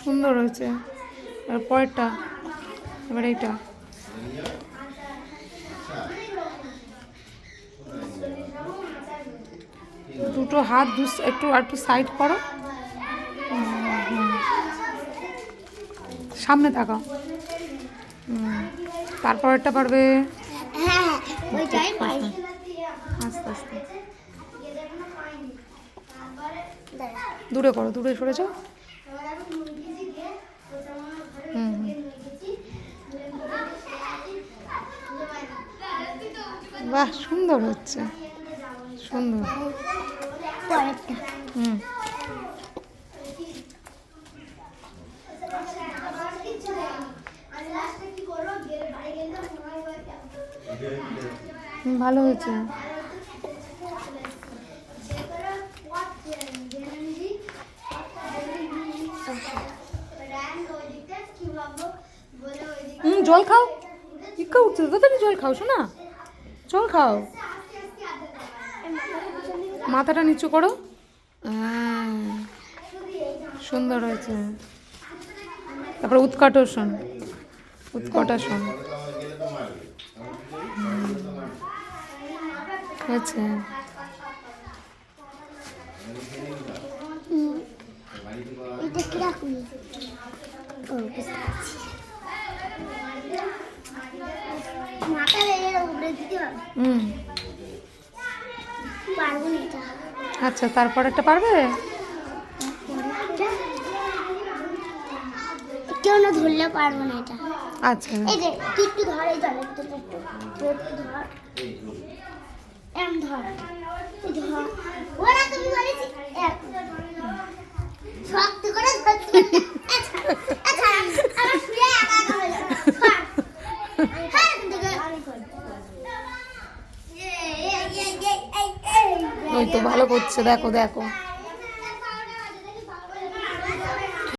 সুন্দর হয়েছে। আর পরেরটা, এবার এইটা দুটো হাত একটু একটু সাইড করো, সামনে তাকাও। তারপরেরটা পারবে আস্তে আস্তে, দূরে করো, দূরে সরে যাও। বাহ, সুন্দর হচ্ছে, সুন্দর। ভালো হয়েছে। জল খাও, ইক্কা উঠছে তাড়াতাড়ি জল খাও শোনা, জল খাও। মাথাটা নিচু করো, সুন্দর হয়েছে। তারপর উৎকটাসন, উৎকটাসন হয়েছে। আচ্ছা, তারপর একটা পারবে, কেউ না ধরলে পারবো না এটা। আচ্ছা, এই যে তুই একটু ধর, এই ধর একটু ধর, এম ধর, ধর ওরা তুমি বলেছি শক্ত করে ধরতে। আচ্ছা আমার শুয়ে একা একা হয়ে যাবে। ওই তো ভালো করছে, দেখো দেখো।